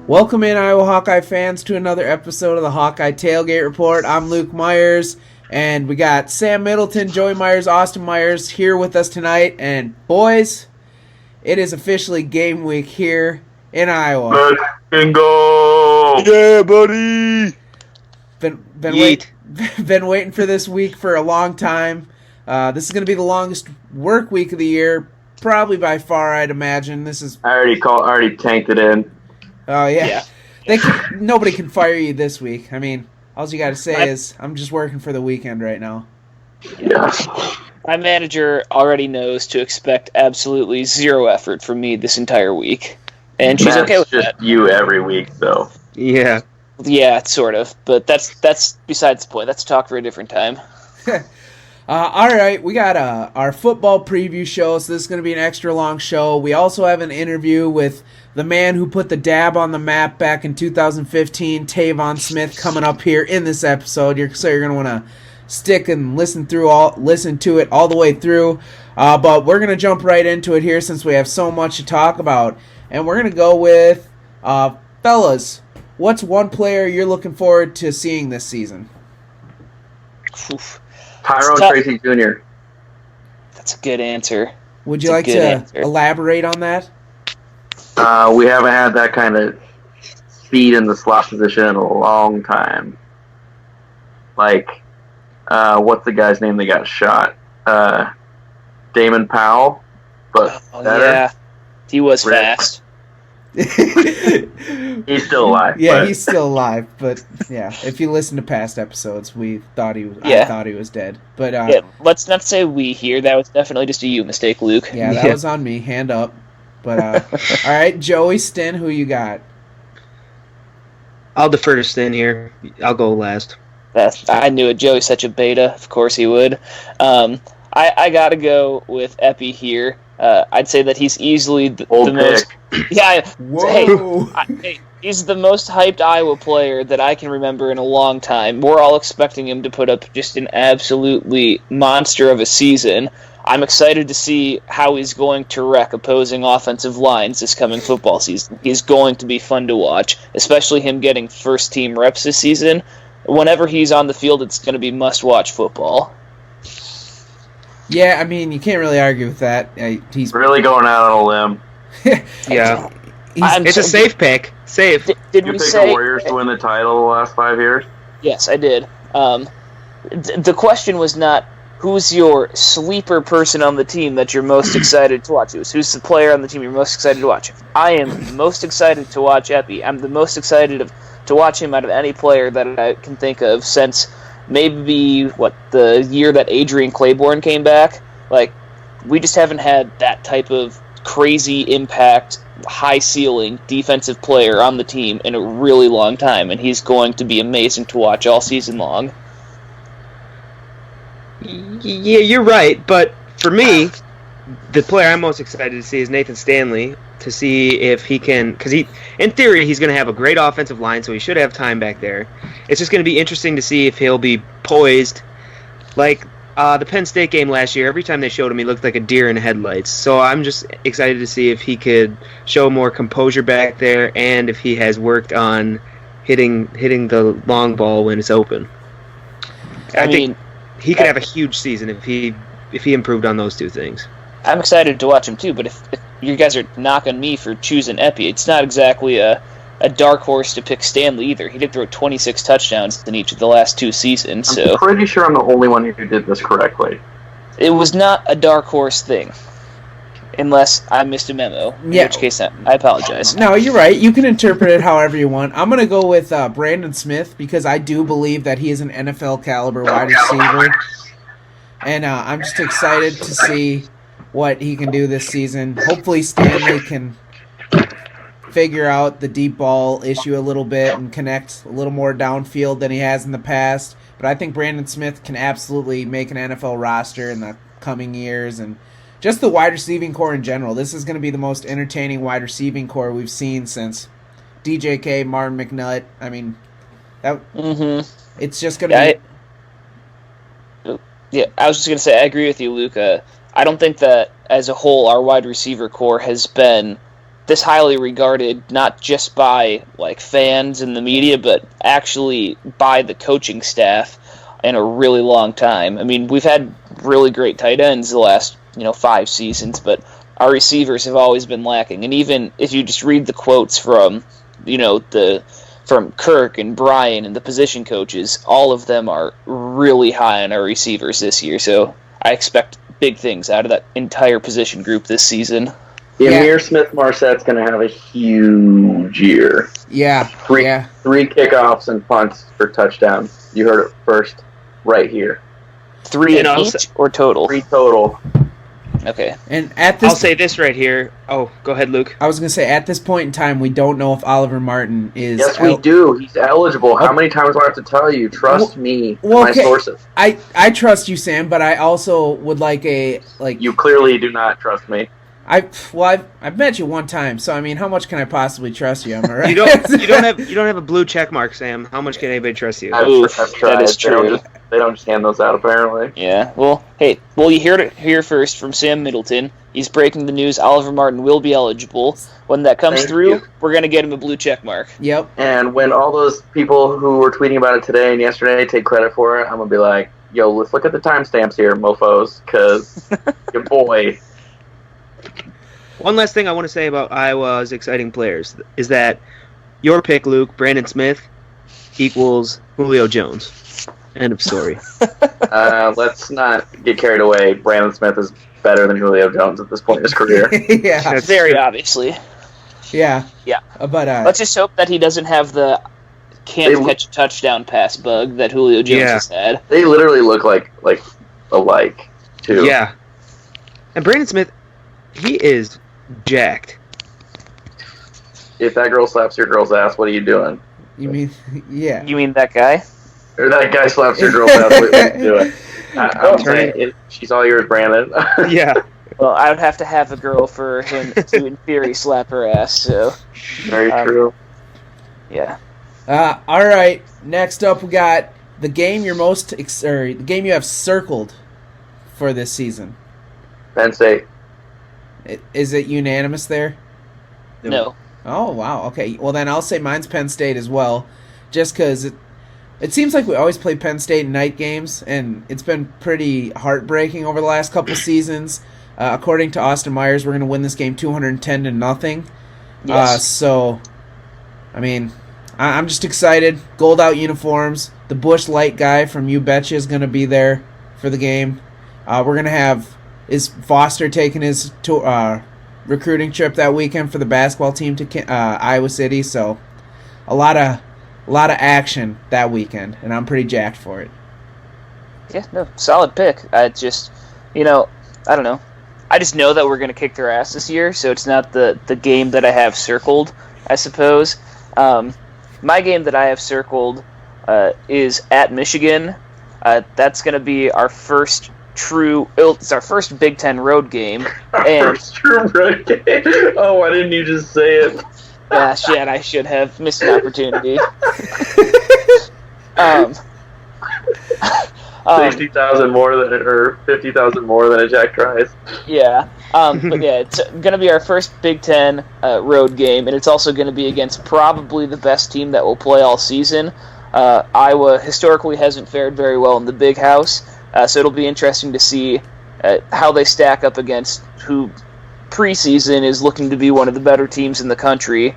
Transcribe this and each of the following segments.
Welcome in, Iowa Hawkeye fans, to another episode of the Hawkeye Tailgate Report. I'm Luke Myers, and we got Sam Middleton, Joey Myers, Austin Myers here with us tonight. And boys, it is officially game week here in Iowa. Let's go! Yeah, buddy! Been waiting for this week for a long time. This is going to be the longest work week of the year, probably by far, I'd imagine. I already tanked it in. Oh, yeah. Nobody can fire you this week. I mean, all you got to say is, I'm just working for the weekend right now. Yeah. My manager already knows to expect absolutely zero effort from me this entire week. And she's okay with just that. You every week, though. Yeah. Yeah, sort of. But that's besides the point. That's a talk for a different time. All right, we got our football preview show, so this is going to be an extra long show. We also have an interview with the man who put the dab on the map back in 2015, Tevaun Smith, coming up here in this episode. You're going to want to stick and listen to it all the way through. But we're going to jump right into it here since we have so much to talk about. And we're going to go with, fellas, what's one player you're looking forward to seeing this season? Oof. Tyrone Tracy Jr. That's a good answer. Would you like to elaborate on that? We haven't had that kind of speed in the slot position in a long time. Like, what's the guy's name that got shot? Damon Powell, but better. Yeah, he was fast. He's still alive. Yeah, he's still alive. But yeah, if you listen to past episodes, I thought he was dead. But let's not say we here. That was definitely just a you mistake, Luke. Yeah, that was on me. Hand up. But all right, Joey, Stin, who you got? I'll defer to Stin here. I'll go last. I knew it. Joey's such a beta. Of course he would. I got to go with Eppy here. I'd say that he's easily the most. Yeah. Whoa. Hey, he's the most hyped Iowa player that I can remember in a long time. We're all expecting him to put up just an absolutely monster of a season. I'm excited to see how he's going to wreck opposing offensive lines this coming football season. He's going to be fun to watch, especially him getting first-team reps this season. Whenever he's on the field, it's going to be must-watch football. Yeah, I mean, you can't really argue with that. He's really going out on a limb. Yeah. It's a safe pick. Safe. Did you we pick say the Warriors to win the title the last 5 years? Yes, I did. The question was not who's your sleeper person on the team that you're most excited to watch. It was who's the player on the team you're most excited to watch. I am most excited to watch Eppy. I'm the most excited to watch him out of any player that I can think of since maybe, the year that Adrian Claiborne came back. Like, we just haven't had that type of crazy impact, high ceiling defensive player on the team in a really long time, and he's going to be amazing to watch all season long. Yeah, you're right, but for me, the player I'm most excited to see is Nathan Stanley, to see if he can, because in theory, he's going to have a great offensive line, so he should have time back there. It's just going to be interesting to see if he'll be poised. Like the Penn State game last year, every time they showed him, he looked like a deer in headlights. So I'm just excited to see if he could show more composure back there, and if he has worked on hitting the long ball when it's open. I think he could have a huge season if he improved on those two things. I'm excited to watch him too, but if you guys are knocking me for choosing Eppy, it's not exactly a dark horse to pick Stanley either. He did throw 26 touchdowns in each of the last 2 seasons. I'm pretty sure I'm the only one who did this correctly. It was not a dark horse thing, unless I missed a memo, in which case I apologize. No, you're right. You can interpret it however you want. I'm going to go with Brandon Smith because I do believe that he is an NFL caliber wide receiver. And I'm just excited to see what he can do this season. Hopefully Stanley can figure out the deep ball issue a little bit and connect a little more downfield than he has in the past. But I think Brandon Smith can absolutely make an NFL roster in the coming years, and just the wide receiving core in general. This is going to be the most entertaining wide receiving core we've seen since DJK, Martin McNutt. I mean, it's just going to be... Yeah, I was just going to say, I agree with you, Luke. I don't think that, as a whole, our wide receiver core has been this highly regarded, not just by like fans and the media, but actually by the coaching staff in a really long time. I mean, we've had really great tight ends the last 5 seasons, but our receivers have always been lacking. And even if you just read the quotes from from Kirk and Brian and the position coaches, all of them are really high on our receivers this year. So I expect big things out of that entire position group this season. Amir Smith-Marsette's going to have a huge year. Yeah. Three kickoffs and punts for touchdowns. You heard it first right here. 3 each or total? 3 total. Okay. And at this, I'll say this right here. Oh, go ahead, Luke. I was going to say, at this point in time, we don't know if Oliver Martin is... Yes, we do. He's eligible. How many times do I have to tell you? Trust me, my sources. I trust you, Sam, but I also would like You clearly do not trust me. I've met you one time, so I mean, how much can I possibly trust you? Am I right? You don't have a blue check mark, Sam. How much can anybody trust you? I've tried. That is true. They don't just hand those out, apparently. Yeah. Well, you heard it here first from Sam Middleton. He's breaking the news. Oliver Martin will be eligible. When that comes through, we're gonna get him a blue check mark. Yep. And when all those people who were tweeting about it today and yesterday take credit for it, I'm gonna be like, "Yo, let's look at the timestamps here, mofo's," because your boy. One last thing I want to say about Iowa's exciting players is that your pick, Luke, Brandon Smith, equals Julio Jones. End of story. Let's not get carried away. Brandon Smith is better than Julio Jones at this point in his career. Yeah. That's very obviously. Yeah. Yeah. But let's just hope that he doesn't have the can't catch a touchdown pass bug that Julio Jones has had. They literally look like alike, too. Yeah. And Brandon Smith, he is jacked. If that girl slaps your girl's ass, what are you doing? You mean, yeah. You mean that guy? Or that guy slaps your girl's ass, what are you doing? I'm saying, she's all yours, Brandon. Yeah. Well, I would have to have a girl for him to, in theory, slap her ass, so... Very true. Yeah. All right. Next up, we got the game the game you have circled for this season. Penn State. Is it unanimous there? No. Oh, wow. Okay. Well, then I'll say mine's Penn State as well, just because it seems like we always play Penn State in night games, and it's been pretty heartbreaking over the last couple seasons. According to Austin Myers, we're going to win this game 210-0. Yes. So, I mean, I'm just excited. Gold out uniforms. The Bush Light guy from You Betcha is going to be there for the game. We're going to have Foster taking his recruiting trip that weekend for the basketball team to Iowa City. So, a lot of action that weekend, and I'm pretty jacked for it. Yeah, no, solid pick. I just, I don't know. I just know that we're going to kick their ass this year, so it's not the game that I have circled, I suppose. My game that I have circled is at Michigan. That's going to be our first it's our first Big Ten road game. First true road game? Oh, why didn't you just say it? Yeah, shit, I should have missed an opportunity. 60,000 more than or 50,000 more than a Jack tries. Yeah. But yeah, it's going to be our first Big Ten road game, and it's also going to be against probably the best team that will play all season. Iowa historically hasn't fared very well in the Big House, so it'll be interesting to see how they stack up against who preseason is looking to be one of the better teams in the country,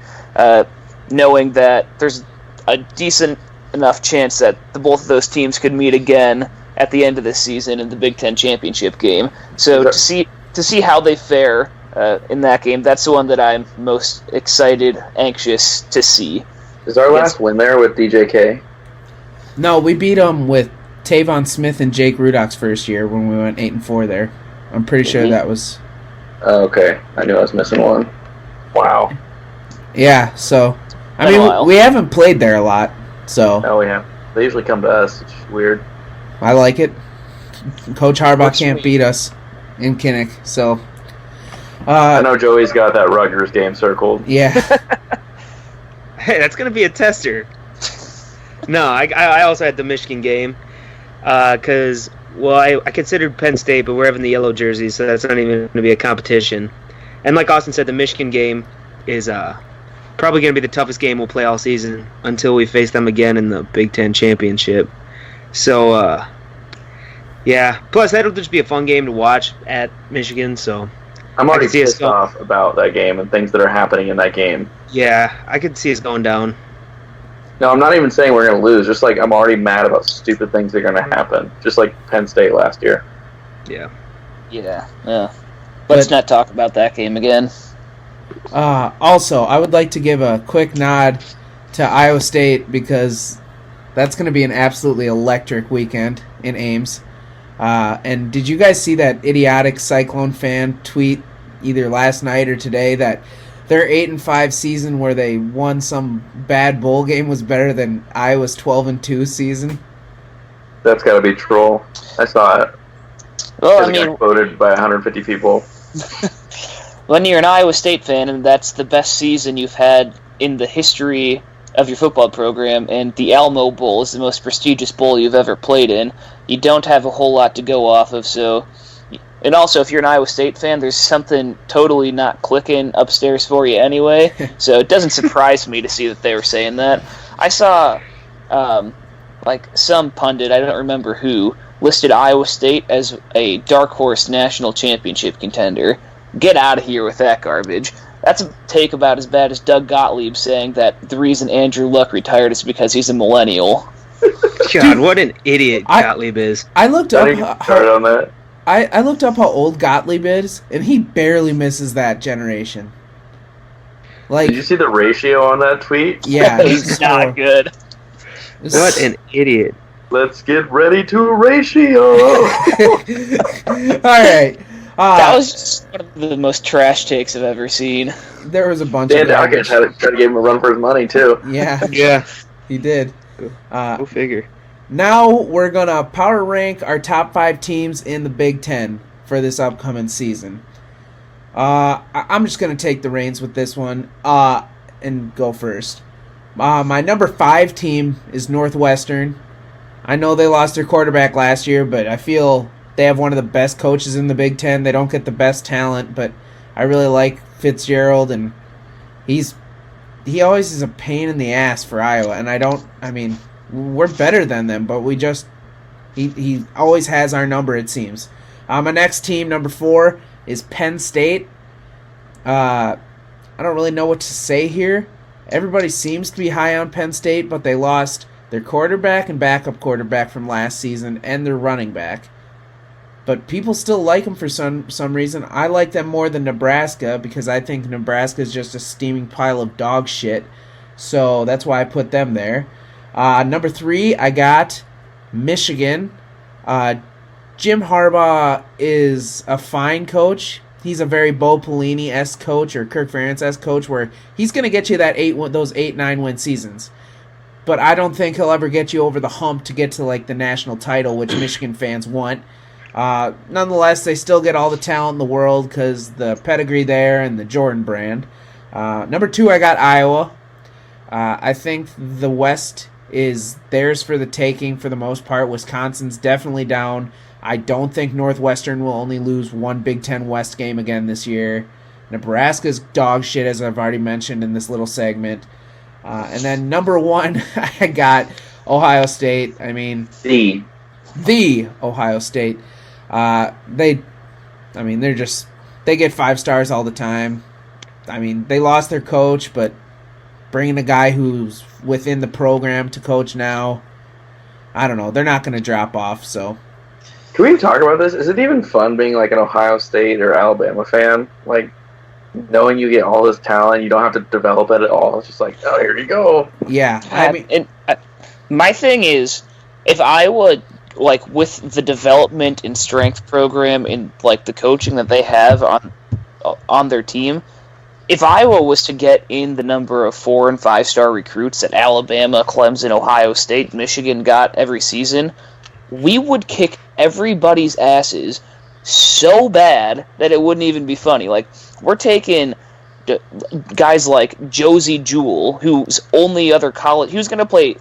knowing that there's a decent enough chance that both of those teams could meet again at the end of this season in the Big Ten championship game. So to see how they fare in that game, that's the one that I'm most anxious to see. Is our last win there with DJK? No, we beat them with Tevaun Smith and Jake Rudock's first year when we went 8-4 there. I'm pretty sure that was. Oh, okay, I knew I was missing one. Wow. Yeah. So, I mean, we haven't played there a lot. So. Oh yeah, they usually come to us. It's weird. I like it. Coach Harbaugh can't beat us in Kinnick, so. I know Joey's got that Rutgers game circled. Yeah. Hey, that's going to be a tester. No, I also had the Michigan game because, I considered Penn State, but we're having the yellow jerseys, so that's not even going to be a competition. And like Austin said, the Michigan game, is probably going to be the toughest game we'll play all season until we face them again in the Big Ten championship. So, yeah. Plus, that'll just be a fun game to watch at Michigan. So I'm already pissed off about that game and things that are happening in that game. Yeah, I could see us going down. No, I'm not even saying we're going to lose. Just like I'm already mad about stupid things that are going to happen. Just like Penn State last year. Yeah. Yeah. Let's not talk about that game again. Also, I would like to give a quick nod to Iowa State because that's going to be an absolutely electric weekend in Ames. And did you guys see that idiotic Cyclone fan tweet either last night or today that their 8-5 season where they won some bad bowl game was better than Iowa's 12-2 season? That's got to be troll. I saw it. Well, I It mean, got quoted by 150 people. when you're an Iowa State fan and that's the best season you've had in the history of your football program, and the Alamo Bowl is the most prestigious bowl you've ever played in, you don't have a whole lot to go off of. So, and also, if you're an Iowa State fan, there's something totally not clicking upstairs for you anyway. So it doesn't surprise me to see that they were saying that. I saw, some pundit, I don't remember who, listed Iowa State as a dark horse national championship contender. Get out of here with that garbage. That's a take about as bad as Doug Gottlieb saying that the reason Andrew Luck retired is because he's a millennial. God, what an idiot Gottlieb is. I looked I up didn't get started on that. I looked up how old Gottlieb is, and he barely misses that generation. Like, Did you see the ratio on that tweet? yeah, He's not good. What an idiot. Let's get ready to ratio. All right. That was just one of the most trash takes I've ever seen. There was a bunch Dan of Dawkins tried to give him a run for his money, too. Yeah, Yeah, he did. go figure. Now we're going to power rank our top 5 teams in the Big Ten for this upcoming season. I'm just going to take the reins with this one and go first. My number 5 team is Northwestern. I know they lost their quarterback last year, but I feel they have one of the best coaches in the Big Ten. They don't get the best talent, but I really like Fitzgerald, and he always is a pain in the ass for Iowa, and we're better than them, but he always has our number, it seems. My next team, number 4, is Penn State. I don't really know what to say here. Everybody seems to be high on Penn State, but they lost their quarterback and backup quarterback from last season and their running back. But people still like them for some reason. I like them more than Nebraska because I think Nebraska is just a steaming pile of dog shit. So that's why I put them there. Number 3, I got Michigan. Jim Harbaugh is a fine coach. He's a very Bo Pelini-esque coach or Kirk Ferentz-esque coach where he's going to get you those 8-9 win seasons. But I don't think he'll ever get you over the hump to get to like the national title, which Michigan fans want. Nonetheless, they still get all the talent in the world because the pedigree there and the Jordan brand. Number 2, I got Iowa. I think the West is theirs for the taking for the most part. Wisconsin's definitely down. I don't think Northwestern will only lose one Big Ten West game again this year. Nebraska's dog shit, as I've already mentioned in this little segment. And then number 1, I got Ohio State. I mean, the Ohio State. They get 5 stars all the time. I mean, they lost their coach, but bringing a guy who's within the program to coach now, I don't know. They're not going to drop off, so. Can we talk about this? Is it even fun being like an Ohio State or Alabama fan? Like, knowing you get all this talent, you don't have to develop it at all. It's just like, oh, here you go. Yeah. My thing is, if Iowa, like, with the development and strength program and, like, the coaching that they have on their team, if Iowa was to get in the number of 4- and 5-star recruits that Alabama, Clemson, Ohio State, Michigan got every season, we would kick everybody's asses so bad that it wouldn't even be funny. Like, we're taking guys like Josie Jewell, whose only other college... He was going to play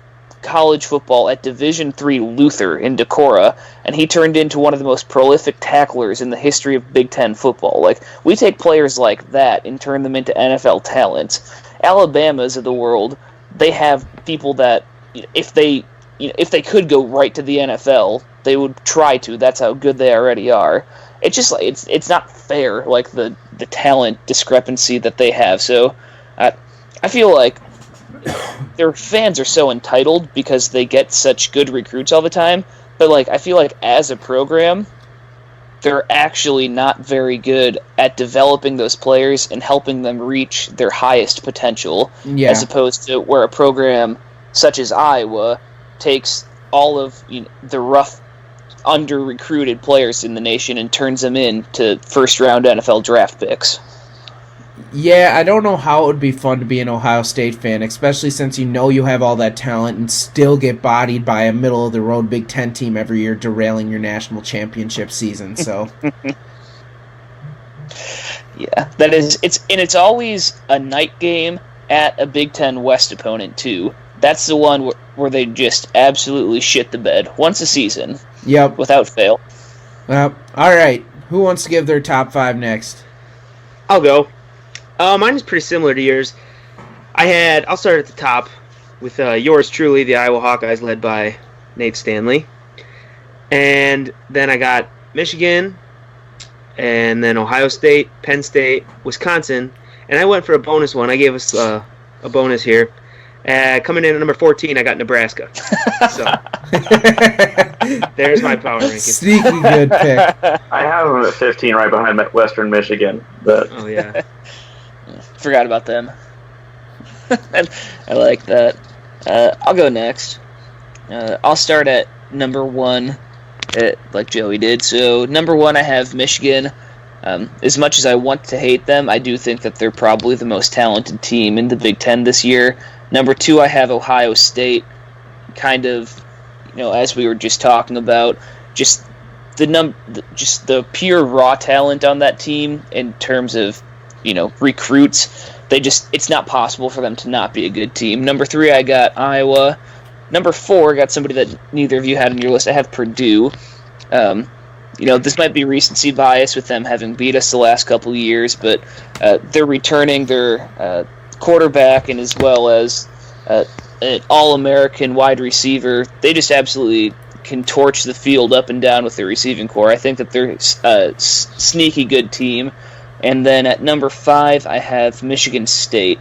college football at Division III Luther in Decorah, and he turned into one of the most prolific tacklers in the history of Big Ten football. Like, we take players like that and turn them into NFL talent. Alabama's of the world, they have people that, if they could go right to the NFL, they would try to. That's how good they already are. It's just like it's not fair, like the talent discrepancy that they have. So I feel like their fans are so entitled because they get such good recruits all the time. But like I feel like as a program, they're actually not very good at developing those players and helping them reach their highest potential. Yeah. As opposed to where a program such as Iowa takes all of the rough, under-recruited players in the nation and turns them into first-round NFL draft picks. Yeah, I don't know how it would be fun to be an Ohio State fan, especially since you have all that talent and still get bodied by a middle-of-the-road Big Ten team every year, derailing your national championship season. So, yeah, that is it's always a night game at a Big Ten West opponent too. That's the one where they just absolutely shit the bed once a season. Yep, without fail. all right. Who wants to give their top 5 next? I'll go. Mine is pretty similar to yours. I'll start at the top with yours truly, the Iowa Hawkeyes, led by Nate Stanley. And then I got Michigan, and then Ohio State, Penn State, Wisconsin. And I went for a bonus one. I gave us a bonus here. Coming in at number 14, I got Nebraska. So there's my power ranking. Sneaky good pick. I have them at 15, right behind Western Michigan. But oh yeah, forgot about them. I like that. I'll go next. I'll start at number 1, like Joey did. So number 1, I have Michigan. As much as I want to hate them, I do think that they're probably the most talented team in the Big Ten this year. Number 2, I have Ohio State, kind of, as we were just talking about, just the pure raw talent on that team in terms of, recruits. It's not possible for them to not be a good team. Number 3, I got Iowa. Number 4, I got somebody that neither of you had on your list. I have Purdue. This might be recency bias with them having beat us the last couple of years, but they're returning their quarterback and as well as an all-American wide receiver. They just absolutely can torch the field up and down with their receiving core. I think that they're a sneaky good team. And then at number 5, I have Michigan State.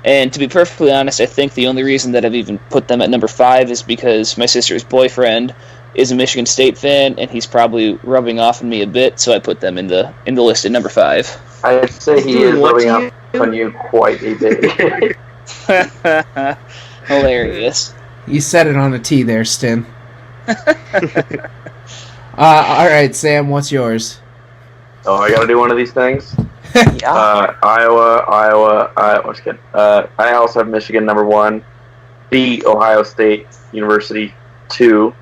And to be perfectly honest, I think the only reason that I've even put them at number 5 is because my sister's boyfriend is a Michigan State fan, and he's probably rubbing off on me a bit, so I put them in the list at number 5. I'd say he is rubbing off on you quite a bit. Hilarious. You said it on the T there, Stin. All right, Sam, what's yours? Oh, I gotta do one of these things? Yeah. Iowa. Just kidding. I also have Michigan number 1. Beat Ohio State University 2.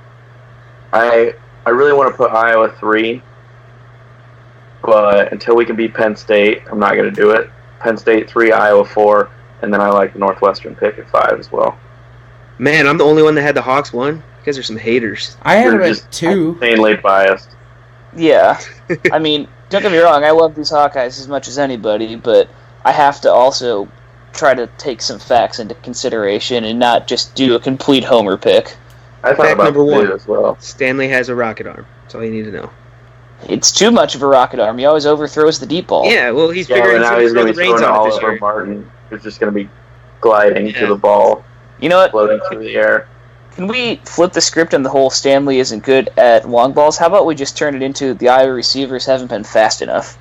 I really want to put Iowa 3. But until we can beat Penn State, I'm not going to do it. Penn State 3, Iowa 4, and then I like the Northwestern pick at 5 as well. Man, I'm the only one that had the Hawks 1. You guys are some haters. I had You're them just at 2. insanely biased. Yeah. I mean, don't get me wrong, I love these Hawkeyes as much as anybody, but I have to also try to take some facts into consideration and not just do a complete homer pick. I thought Fact about number 1 as well. Stanley has a rocket arm. That's all you need to know. It's too much of a rocket arm. He always overthrows the deep ball. Yeah, well, he's Yeah, figuring but now he's going going to to be throw the throwing reins all on it this over year. Martin. He's just going to be gliding Yeah. to the ball, You know what? floating through the air. Can we flip the script on the whole Stanley isn't good at long balls? How about we just turn it into the Iowa receivers haven't been fast enough?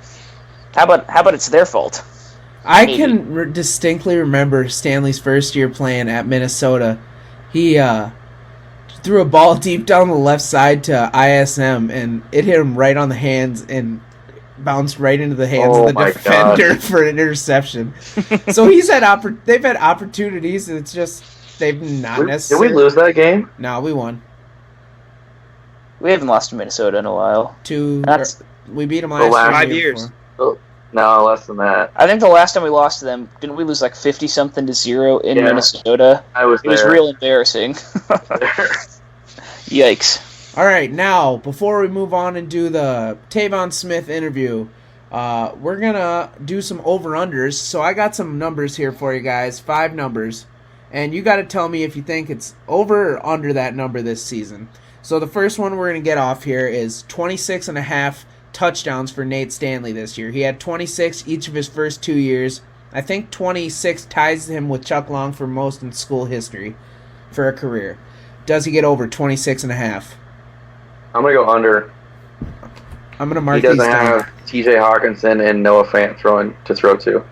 How about it's their fault? I Maybe. can distinctly remember Stanley's first year playing at Minnesota. He threw a ball deep down the left side to ISM, and it hit him right on the hands and bounced right into the hands Oh of the my defender God. for an interception. So they've had opportunities, and it's just they've not Did necessarily. we lose that game? No, we won. We haven't lost to Minnesota in a while. We beat them The last last year. 5 the year years. before. No, less than that. I think the last time we lost to them, didn't we lose like 50-something to 0 in Minnesota? I was It was there. real embarrassing. Yikes. All right, now, before we move on and do the Tevaun Smith interview, we're going to do some over-unders. So I got some numbers here for you guys, 5 numbers. And you got to tell me if you think it's over or under that number this season. So the first one we're going to get off here is 26.5 touchdowns for Nate Stanley this year. He had 26 each of his first 2 years. I think 26 ties him with Chuck Long for most in school history for a career. Does he get over 26.5? I'm going to go under. I'm going to mark He doesn't these down. have T.J. Hawkinson and Noah Fant to throw to.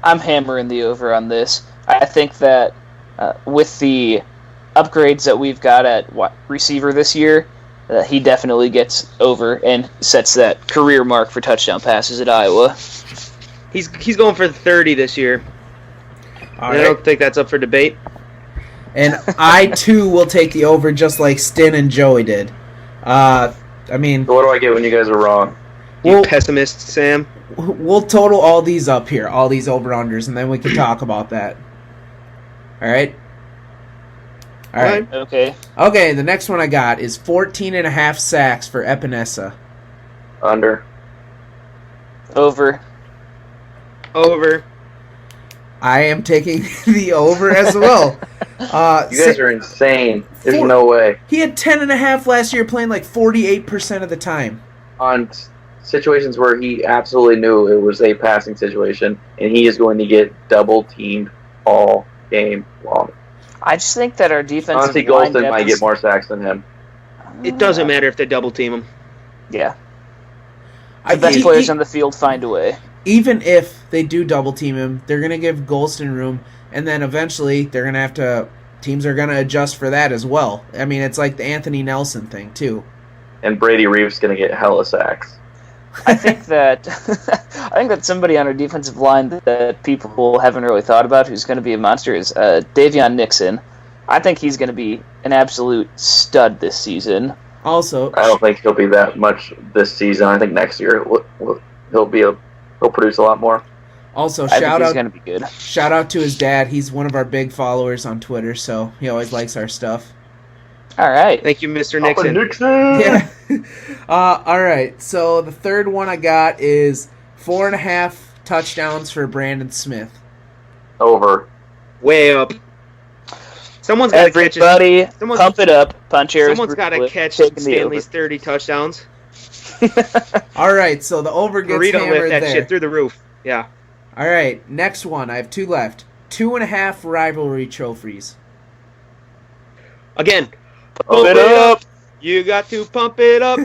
I'm hammering the over on this. I think that with the upgrades that we've got at receiver this year, he definitely gets over and sets that career mark for touchdown passes at Iowa. He's going for 30 this year. All I right. don't think that's up for debate. And I, too, will take the over just like Stin and Joey did. I mean, So what do I get when you guys are wrong? You Well- pessimist, Sam. we'll total all these up here, all these over-unders, and then we can talk about that. All right? All right. Okay. Okay, the next one I got is 14.5 sacks for Epinesa. Under. Over. Over. I am taking the over as well. You guys are insane. There's Four- no way. He had 10.5 last year, playing like 48% of the time. On situations where he absolutely knew it was a passing situation, and he is going to get double-teamed all game long. I just think that our defensive Honestly, line Golston depth might is- get more sacks than him. It doesn't matter if they double team him. Yeah. The best players on the field find a way. Even if they do double team him, they're going to give Golston room, and then eventually they're going to have to. Teams are going to adjust for that as well. I mean, it's like the Anthony Nelson thing too. And Brady Reeves going to get hella sacks. I think that somebody on our defensive line that people haven't really thought about who's going to be a monster is Davion Nixon. I think he's going to be an absolute stud this season. Also, I don't think he'll be that much this season. I think next year he'll produce a lot more. also I think shout he's out going to be good. shout out to his dad. He's one of our big followers on Twitter, so he always likes our stuff. All right. Thank you, Mr. Nixon. Yeah. All right. So the third one I got is 4.5 touchdowns for Brandon Smith. Over. Way up. Someone's got to catch it. Everybody, Someone's- pump it up. Punchers. Someone's got to catch taking the Stanley's 30 touchdowns. All right. So the over gets Burrito hammered lift that there. shit through the roof. Yeah. All right. Next one. I have 2 left. 2.5 rivalry trophies. Again, Pump it up. you got to pump it up.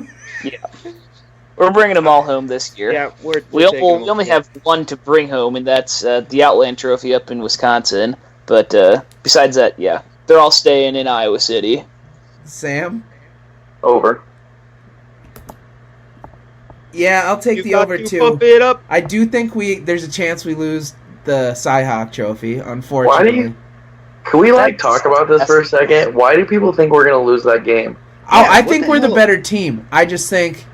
We're bringing them all home this year. Yeah, We taking them. only have one to bring home, and that's the Outland Trophy up in Wisconsin. But besides that, yeah, they're all staying in Iowa City. Sam? Over. Yeah, I'll take You the got over to too. pump it up. I do think there's a chance we lose the Cy-Hawk Trophy, unfortunately. Can we talk about this for a second? Why do people think we're going to lose that game? I what think the we're the hell? better team. I just think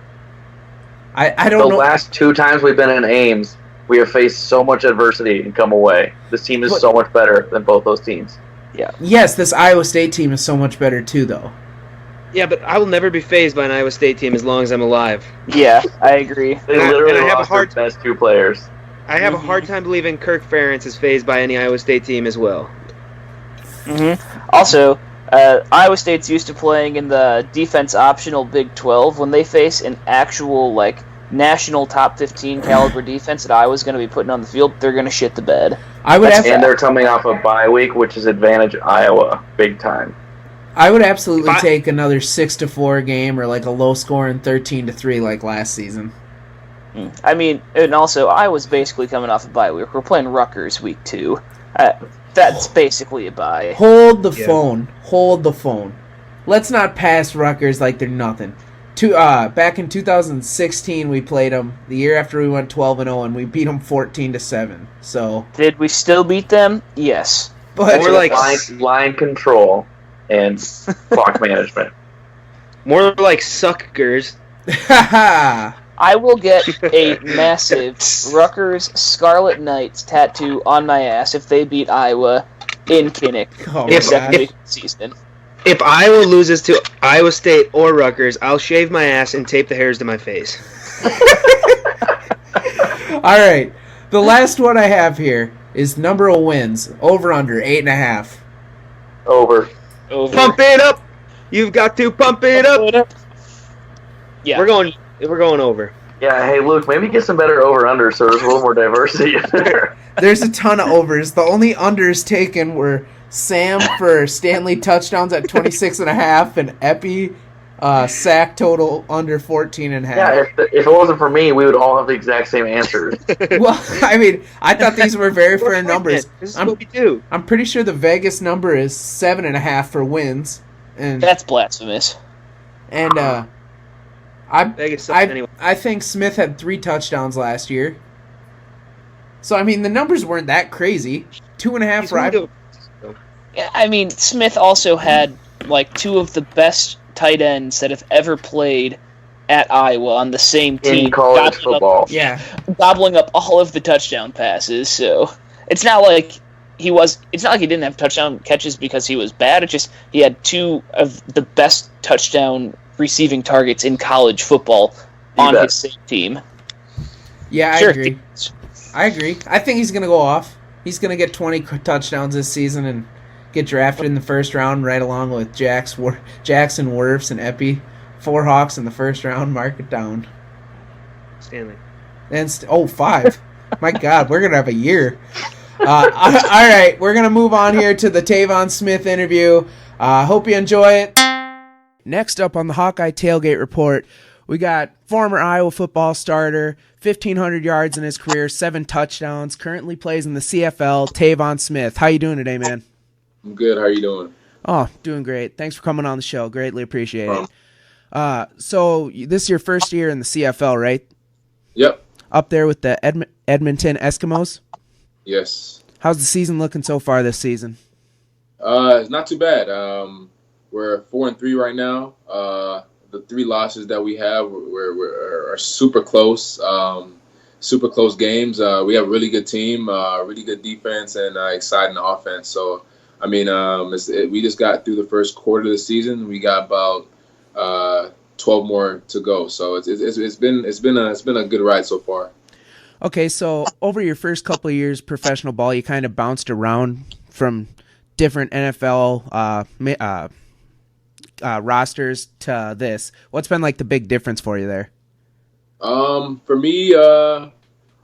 I don't The know. last 2 times we've been in Ames, we have faced so much adversity and come away. This team is But- so much better than both those teams. Yes, this Iowa State team is so much better too, though. Yeah, but I will never be phased by an Iowa State team as long as I'm alive. Yeah, I agree. They And I literally have a lost hard- their best 2 players. I have a hard time believing Kirk Ferentz is phased by any Iowa State team as well. Also, Iowa State's used to playing in the defense optional Big 12. When they face an actual national top 15 caliber defense that Iowa's going to be putting on the field, they're going to shit the bed. I would That's have, And they're coming off a bye week, which is advantage Iowa big time. I would absolutely If I- take another 6-4 game or a low scoring 13-3 like last season. I mean, and also Iowa's basically coming off a bye week. We're playing Rutgers week 2. That's basically a bye. Hold the Yeah. phone. Hold the phone. Let's not pass Rutgers like they're nothing. Back in 2016, we played them. The year after we went 12-0, and we beat them 14-7. So, Did we still beat them? Yes. but We're like- line control and clock management. More like suckers. haha. I will get a massive Rutgers Scarlet Knights tattoo on my ass if they beat Iowa in Kinnick Oh in my the second God. week of the season. If Iowa loses to Iowa State or Rutgers, I'll shave my ass and tape the hairs to my face. All right. The last one I have here is number of wins. Over under 8.5. Over. Pump it up. You've got to pump it up. Yeah. We're going over. Yeah, hey, Luke, maybe get some better over-unders so there's a little more diversity in there. There's a ton of overs. The only unders taken were Sam for Stanley touchdowns at 26.5 and Eppy sack total under 14.5. Yeah, if it wasn't for me, we would all have the exact same answers. Well, I mean, I thought these were very fair numbers. This is what we do. I'm pretty sure the Vegas number is 7.5 for wins, and That's blasphemous. Vegas sucks anyway. I think Smith had 3 touchdowns last year. So I mean, the numbers weren't that crazy. 2.5 He's for going to- Yeah, I mean, Smith also had like 2 of the best tight ends that have ever played at Iowa on the same team. In college football. Yeah. Gobbling up all of the touchdown passes. So it's not like he didn't have touchdown catches because he was bad. It's just he had 2 of the best touchdown receiving targets in college football on his same team. Yeah, I Sure. agree. I agree. I think he's going to go off. He's going to get 20 touchdowns this season and get drafted in the first round right along with Jackson, Wirfs, and Eppy. 4 Hawks in the first round. Mark it down. Stanley. And 5. My God, we're going to have a year. All right, we're going to move on here to the Tevaun Smith interview. Hope you enjoy it. Next up on the Hawkeye Tailgate Report, we got former Iowa football starter, 1,500 yards in his career, 7 touchdowns, currently plays in the CFL, Tevaun Smith. How you doing today, man? I'm good. How are you doing? Oh, doing great. Thanks for coming on the show. Greatly appreciate it. So this is your first year in the CFL, right? Yep. Up there with the Edmonton Eskimos? Yes. How's the season looking so far this season? It's not too bad. We're 4-3 right now. The 3 losses that we have are super close. Super close games. We have a really good team, really good defense, and exciting offense. So, I mean, we just got through the first quarter of the season. We got about 12 more to go. So it's been a good ride so far. Okay, so over your first couple of years professional ball, you kind of bounced around from different NFL rosters to this. What's been like the big difference for you there? For me, I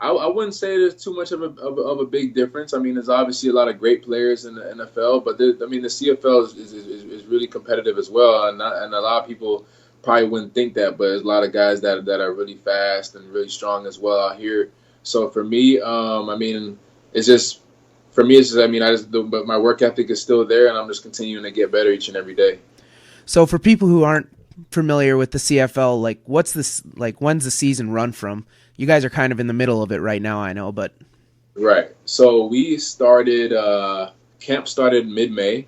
wouldn't say there's too much of a big difference. I mean, there's obviously a lot of great players in the NFL, but the CFL is really competitive as well, and a lot of people probably wouldn't think that, but there's a lot of guys that are really fast and really strong as well out here. So for me, but my work ethic is still there, and I'm just continuing to get better each and every day. So for people who aren't familiar with the CFL, like when's the season run from? You guys are kind of in the middle of it right now, I know, but right. So we started camp started mid-May,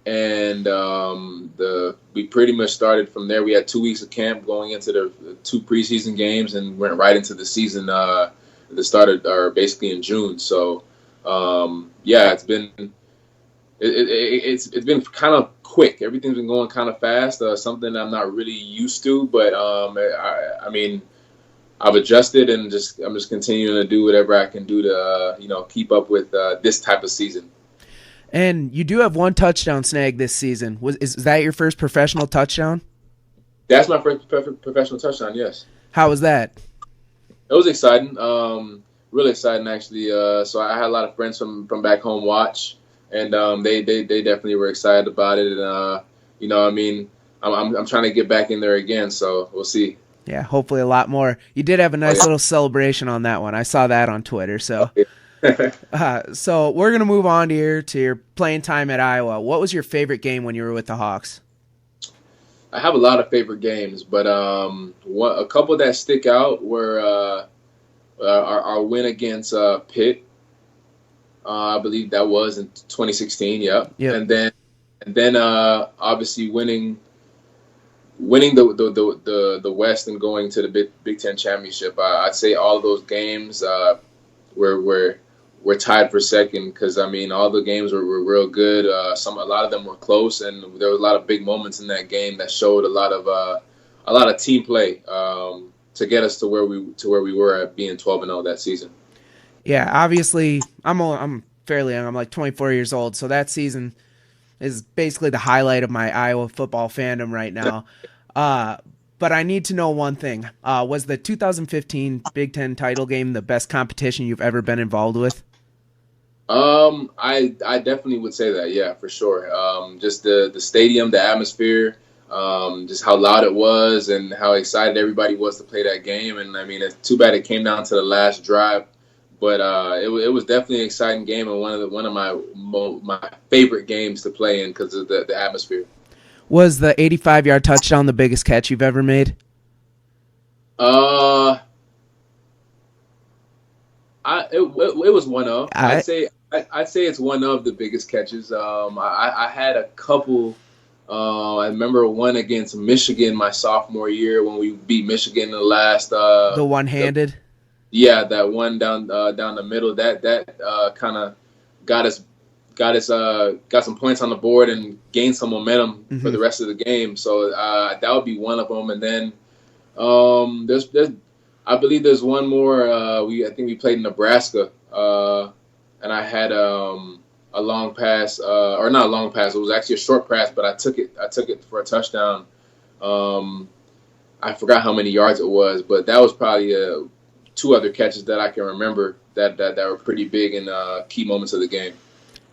and we pretty much started from there. We had 2 weeks of camp going into the 2 preseason games, and went right into the season that started basically in June. So it's been kind of quick. Everything's been going kind of fast. Something I'm not really used to, but I've adjusted, and I'm just continuing to do whatever I can do to keep up with this type of season. And you do have 1 touchdown snag this season. Is that your first professional touchdown? That's my first professional touchdown. Yes. How was that? It was exciting. Really exciting, actually. So I had a lot of friends from back home watch, and they definitely were excited about it. And I'm trying to get back in there again. So we'll see. Yeah, hopefully a lot more. You did have a nice little celebration on that one. I saw that on Twitter. So, so we're gonna move on to your playing time at Iowa. What was your favorite game when you were with the Hawks? I have a lot of favorite games, but a couple that stick out were our win against Pitt. I believe that was in 2016. Yeah. And then obviously winning winning the West and going to the Big Ten championship. I'd say all of those games we're tied for second because I mean all the games were real good. A lot of them were close, and there was a lot of big moments in that game that showed a lot of team play to get us to where we were at being 12-0 that season. Yeah, obviously, I'm fairly young. I'm like 24 years old, so that season is basically the highlight of my Iowa football fandom right now. But I need to know one thing. Was the 2015 Big Ten title game the best competition you've ever been involved with? I definitely would say that, yeah, for sure. Just the stadium, the atmosphere, just how loud it was and how excited everybody was to play that game. And I mean, it's too bad it came down to the last drive, but it was definitely an exciting game and one of my favorite games to play in because of the atmosphere. Was the 85-yard touchdown the biggest catch you've ever made? It was one of. I'd say it's one of the biggest catches. I had a couple. I remember one against Michigan my sophomore year when we beat Michigan in the last. The one-handed. That one down the middle. That kind of got some points on the board and gained some momentum for the rest of the game. So that would be one of them. And then there's I believe there's one more. I think we played in Nebraska, and I had a long pass, or not a long pass. It was actually a short pass, but I took it for a touchdown. I forgot how many yards it was, but that was probably two other catches that I can remember that were pretty big in key moments of the game.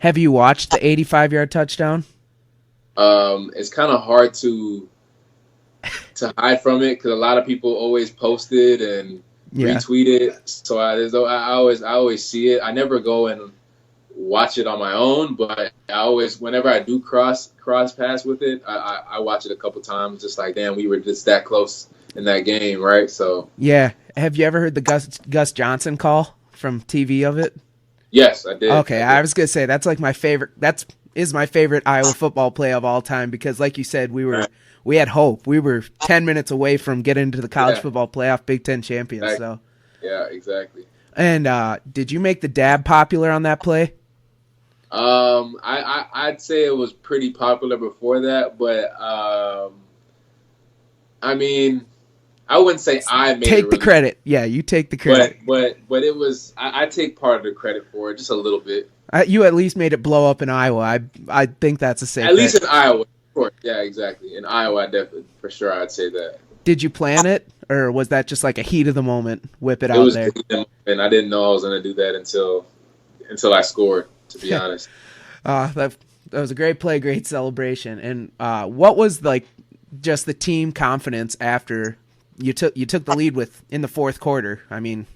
Have you watched the 85-yard touchdown? It's kind of hard to hide from it because a lot of people always post it and retweet it. So I always see it. I never go and watch it on my own, but whenever I do cross paths with it, I watch it a couple times. Just like, damn, we were just that close in that game, right? So yeah. Have you ever heard the Gus Johnson call from TV of it? Yes, I did. Okay, I was gonna say that's like my favorite. Is my favorite Iowa football play of all time because, like you said, we had hope. We were 10 minutes away from getting to the college football playoff Big Ten champions. Exactly. So yeah, exactly. And did you make the dab popular on that play? I'd say it was pretty popular before that, but I mean, I wouldn't say I made it. Take the credit. Yeah, you take the credit. But it was I take part of the credit for it, just a little bit. You at least made it blow up in Iowa. I think that's a safe. At least in Iowa, of course. Yeah, exactly. In Iowa, I definitely, for sure, I'd say that. Did you plan it, or was that just like a heat of the moment? Whip it out there. And I didn't know I was going to do that until I scored. To be honest. That was a great play, great celebration. And what was like just the team confidence after you took the lead in the fourth quarter? I mean,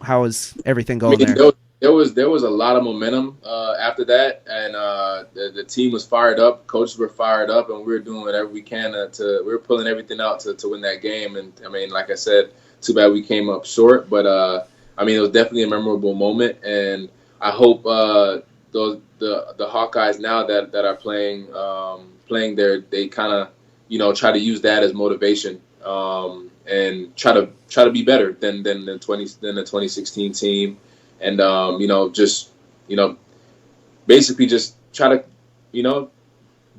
how was everything going there? There was a lot of momentum after that, and the team was fired up. Coaches were fired up, and we were doing whatever we can we were pulling everything out to win that game. And I mean, like I said, too bad we came up short, but I mean, it was definitely a memorable moment, and I hope the Hawkeyes now that are playing there, they kind of try to use that as motivation and try to be better than the 2016 team. And basically just try to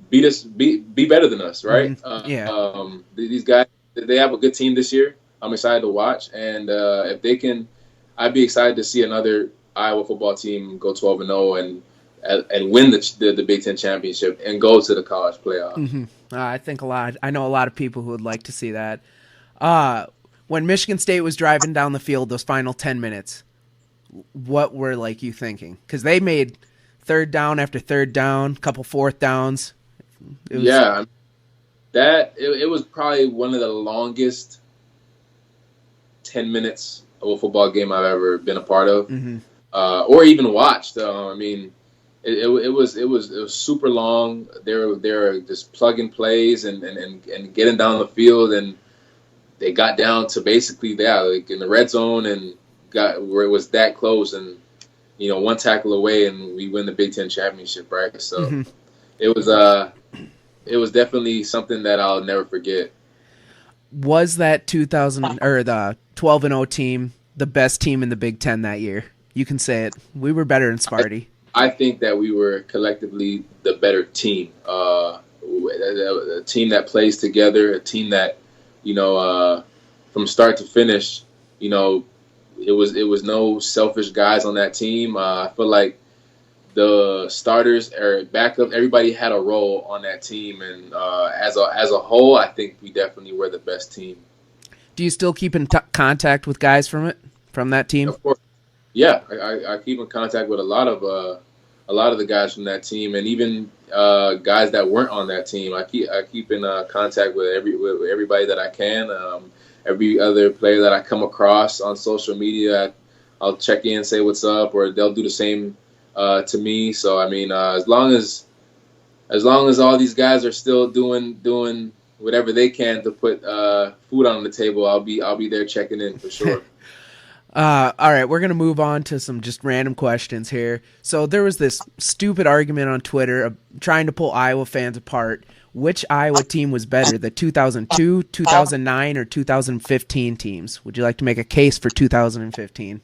be better than us, right? These guys, they have a good team this year. I'm excited to watch, and if they can, I'd be excited to see another Iowa football team go 12-0 and win the Big Ten championship and go to the college playoff. Mm-hmm. I know a lot of people who would like to see that. When Michigan State was driving down the field those final 10 minutes. What were you thinking? Because they made third down after third down, couple fourth downs. It was probably one of the longest 10 minutes of a football game I've ever been a part of, or even watched. I mean, it was super long. They were just plugging plays and getting down the field, and they got down to basically in the red zone and got where it was that close, and one tackle away and we win the Big Ten championship, right? So it was it was definitely something that I'll never forget. Was that 2000 or the 12-0 team the best team in the Big Ten that year? You can say it. We were better than Sparty. I think that we were collectively the better team. A team that plays together, a team that, from start to finish, it was no selfish guys on that team. I feel like the starters or backup, everybody had a role on that team, and as a whole, I think we definitely were the best team. Do you still keep in contact with guys from that team? Of course, yeah. I keep in contact with a lot of the guys from that team, and even guys that weren't on that team. I keep in contact with everybody that I can. Every other player that I come across on social media, I'll check in, say what's up, or they'll do the same to me. So I mean, as long as all these guys are still doing whatever they can to put food on the table, I'll be there checking in for sure. All right, we're going to move on to some just random questions here. So there was this stupid argument on Twitter of trying to pull Iowa fans apart. Which Iowa team was better, the 2002, 2009, or 2015 teams? Would you like to make a case for 2015?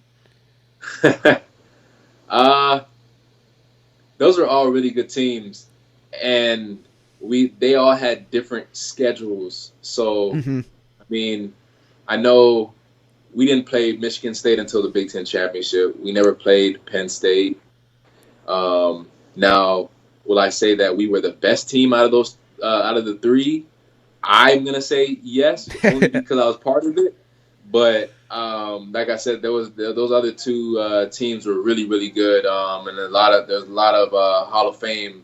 Those are all really good teams, and they all had different schedules. So, I mean, I know we didn't play Michigan State until the Big Ten Championship. We never played Penn State. Now, will I say that we were the best team out of the three? I'm gonna say yes, only because I was part of it. But like I said, those other two teams were really, really good, and there's a lot of Hall of Fame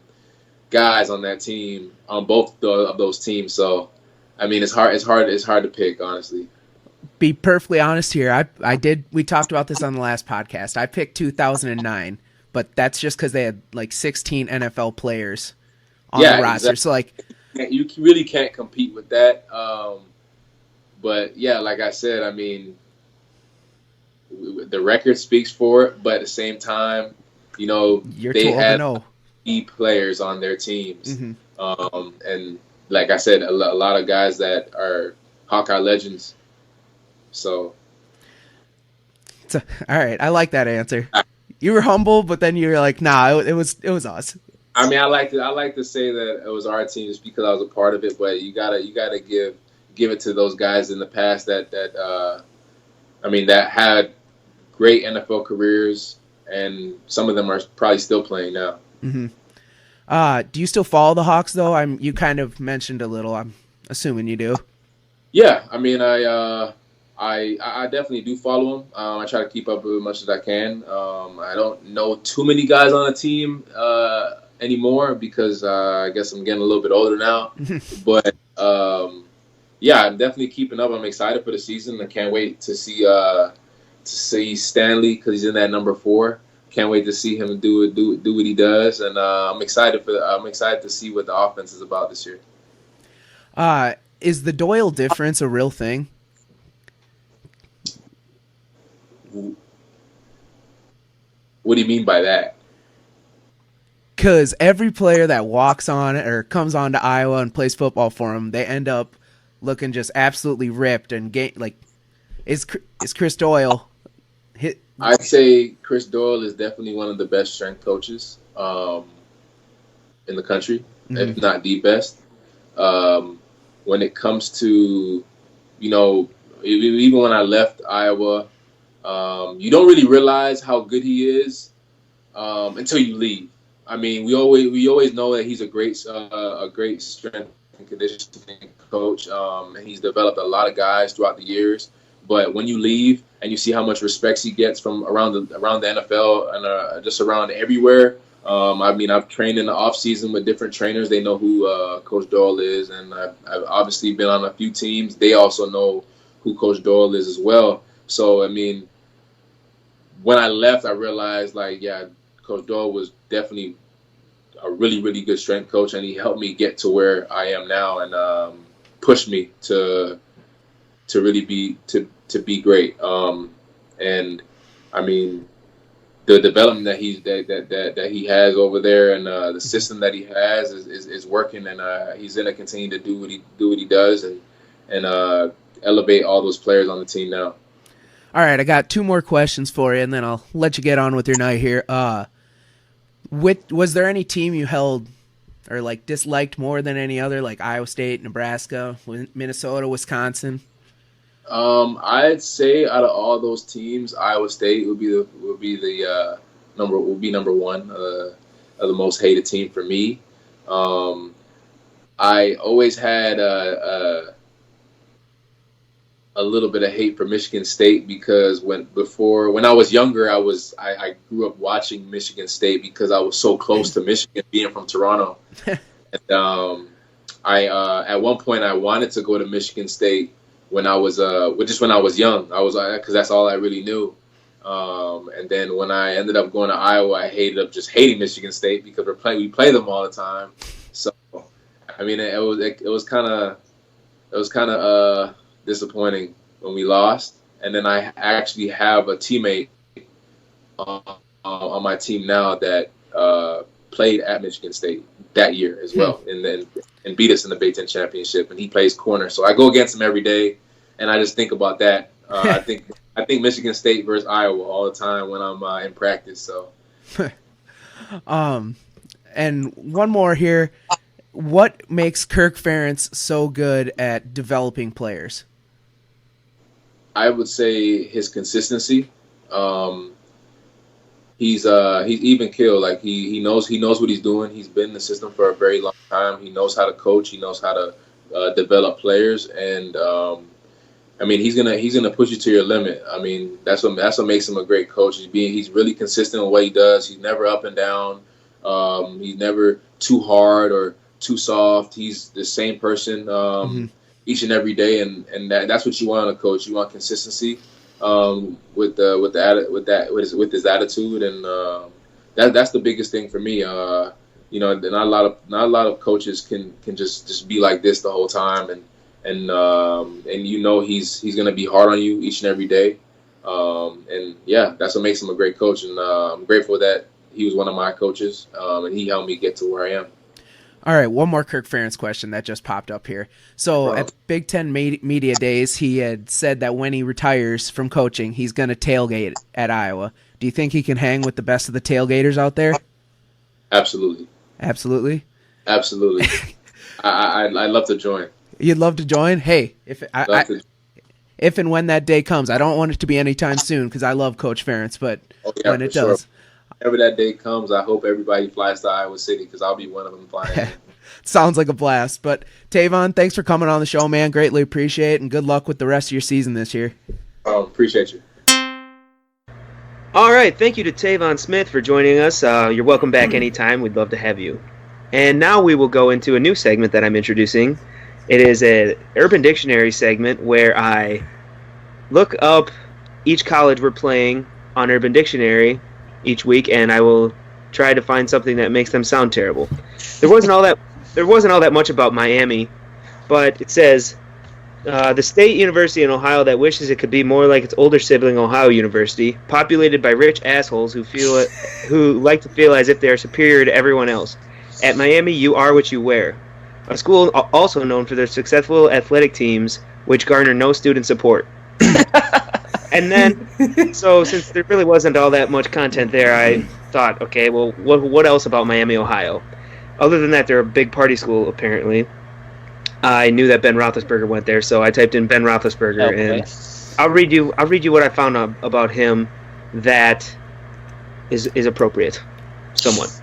guys on that team, on both of those teams. So, I mean, it's hard to pick, honestly. Be perfectly honest here. We talked about this on the last podcast. I picked 2009, but that's just because they had like 16 NFL players on the roster. Exactly. So like, you really can't compete with that. But yeah, like I said, I mean, the record speaks for it. But at the same time, they had key players on their teams, and like I said, a lot of guys that are Hawkeye legends. So, all right, I like that answer. You were humble, but then you were like, "Nah, it was us." I mean, I like to say that it was our team just because I was a part of it. But you gotta give it to those guys in the past that had great NFL careers, and some of them are probably still playing now. Do you still follow the Hawks though? You kind of mentioned a little. I'm assuming you do. Yeah, I mean, I definitely do follow them. I try to keep up with as much as I can. I don't know too many guys on the team anymore because I guess I'm getting a little bit older now. But yeah, I'm definitely keeping up. I'm excited for the season. I can't wait to see Stanley because he's in that number 4. Can't wait to see him do what he does, and I'm excited to see what the offense is about this year. Is the Doyle difference a real thing? What do you mean by that? Because every player that walks on or comes on to Iowa and plays football for them, they end up looking just absolutely ripped and is Chris Doyle hit? I'd say Chris Doyle is definitely one of the best strength coaches in the country, if not the best. When it comes to, even when I left Iowa, you don't really realize how good he is until you leave. I mean, we always know that he's a great strength and conditioning coach, and he's developed a lot of guys throughout the years. But when you leave and you see how much respect he gets from around the NFL and just around everywhere, I mean, I've trained in the off season with different trainers. They know who Coach Doyle is, and I've obviously been on a few teams. They also know who Coach Doyle is as well. So, I mean, when I left, I realized, Coach Doyle was definitely a really, really good strength coach, and he helped me get to where I am now and pushed me to really be great. And, I mean, the development that he has over there, and the system that he has is working, and he's gonna continue to do what he does, and elevate all those players on the team now. All right, I got 2 more questions for you, and then I'll let you get on with your night here. Was there any team you held or like disliked more than any other, like Iowa State, Nebraska, Minnesota, Wisconsin? I'd say out of all those teams, Iowa State would be number one, of the most hated team for me. I always had a little bit of hate for Michigan State because when I was younger, I grew up watching Michigan State because I was so close to Michigan, being from Toronto. And I at one point I wanted to go to Michigan State when I was young. I was because that's all I really knew. And then when I ended up going to Iowa, I ended up just hating Michigan State because we play them all the time. So I mean, it was kind of disappointing when we lost. And then I actually have a teammate on my team now that played at Michigan State that year as well, and beat us in the Big Ten championship. And he plays corner, so I go against him every day, and I just think about that. I think Michigan State versus Iowa all the time when I'm in practice. So, and one more here. What makes Kirk Ferentz so good at developing players? I would say his consistency. He's even killed. Like he knows what he's doing. He's been in the system for a very long time. He knows how to coach. He knows how to develop players, and I mean he's gonna push you to your limit. I mean that's what makes him a great coach. He's really consistent with what he does. He's never up and down. He's never too hard or too soft. He's the same person each and every day, and that's what you want in a coach. You want consistency with his attitude, and that's the biggest thing for me. Not a lot of coaches can just be like this the whole time, and he's gonna be hard on you each and every day. And yeah, that's what makes him a great coach, and I'm grateful that he was one of my coaches, and he helped me get to where I am. All right, one more Kirk Ferentz question that just popped up here. So at Big Ten Media Days, he had said that when he retires from coaching, he's going to tailgate at Iowa. Do you think he can hang with the best of the tailgaters out there? Absolutely. Absolutely? Absolutely. I'd love to join. You'd love to join? Hey, if and when that day comes, I don't want it to be anytime soon because I love Coach Ferentz, but when it does. Whenever that day comes, I hope everybody flies to Iowa City because I'll be one of them flying. Sounds like a blast. But Tevaun, thanks for coming on the show, man. Greatly appreciate it, and good luck with the rest of your season this year. Appreciate you. All right, thank you to Tevaun Smith for joining us. You're welcome back anytime. We'd love to have you. And now we will go into a new segment that I'm introducing. It is an Urban Dictionary segment where I look up each college we're playing on Urban Dictionary each week, and I will try to find something that makes them sound terrible. There wasn't all that much about Miami, but it says the state university in Ohio that wishes it could be more like its older sibling Ohio University, populated by rich assholes who like to feel as if they are superior to everyone else. At Miami, you are what you wear. A school also known for their successful athletic teams, which garner no student support. And then, so since there really wasn't all that much content there, I thought, okay, well, what else about Miami, Ohio? Other than that, they're a big party school, apparently. I knew that Ben Roethlisberger went there, so I typed in Ben Roethlisberger, and I'll read you what I found out about him that is appropriate, somewhat.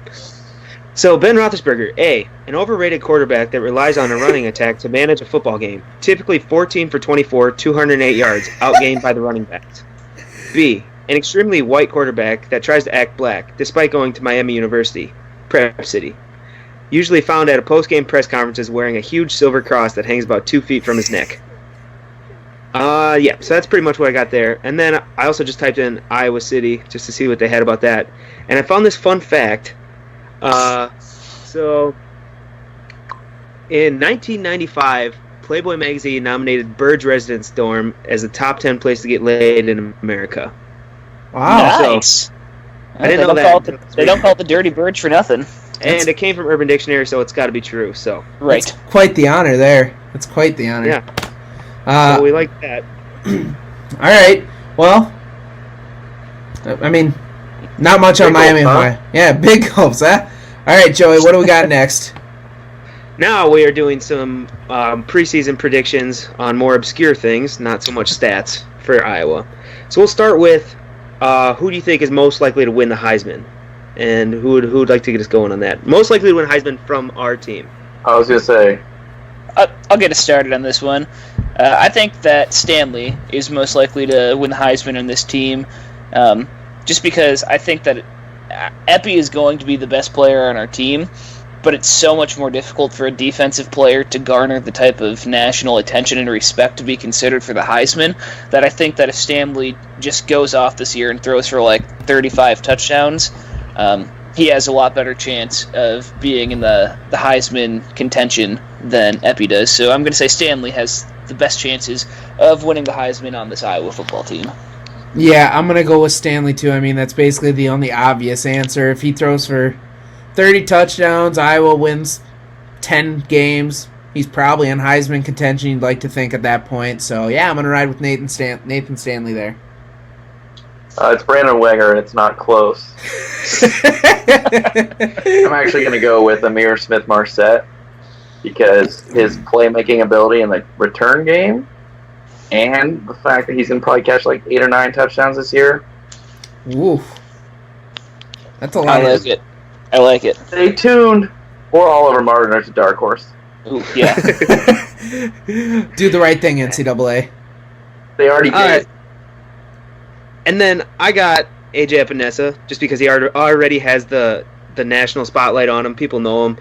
So, Ben Roethlisberger, A, an overrated quarterback that relies on a running attack to manage a football game. Typically 14 for 24, 208 yards, outgained by the running backs. B, an extremely white quarterback that tries to act black, despite going to Miami University, Prep City. Usually found at a post-game press conferences wearing a huge silver cross that hangs about 2 feet from his neck. So that's pretty much what I got there. And then I also just typed in Iowa City just to see what they had about that. And I found this fun fact. So in 1995, Playboy magazine nominated Bird's residence dorm as the top 10 place to get laid in America. Wow. Nice. I didn't know that. They don't call it the Dirty Birds for nothing. And it came from Urban Dictionary, so it's got to be true. So Right. That's quite the honor there. That's quite the honor. Yeah. So we like that. All right. Well, I mean, not much on Big Miami hopes, and huh? Hawaii. Yeah, big hopes, huh? All right, Joey, what do we got next? Now we are doing some preseason predictions on more obscure things, not so much stats for Iowa. So we'll start with who do you think is most likely to win the Heisman? And who would like to get us going on that? Most likely to win Heisman from our team. I was gonna say, I'll get us started on this one. I think that Stanley is most likely to win the Heisman on this team, just because I think that Eppy is going to be the best player on our team, but it's so much more difficult for a defensive player to garner the type of national attention and respect to be considered for the Heisman, that I think that if Stanley just goes off this year and throws for like 35 touchdowns, he has a lot better chance of being in the Heisman contention than Eppy does. So I'm going to say Stanley has the best chances of winning the Heisman on this Iowa football team. Yeah, I'm going to go with Stanley, too. I mean, that's basically the only obvious answer. If he throws for 30 touchdowns, Iowa wins 10 games, he's probably in Heisman contention, you'd like to think at that point. So, yeah, I'm going to ride with Nathan Stanley there. it's Brandon Wenger, and it's not close. I'm actually going to go with Amir Smith-Marset because his playmaking ability in the return game and the fact that he's going to probably catch like 8 or 9 touchdowns this year. Ooh. That's a lot. I like it. Stay tuned. Or Oliver Martiner's a dark horse. Ooh, yeah. Do the right thing, NCAA. They already did. All right. And then I got AJ Epinesa, just because he already has the national spotlight on him. People know him.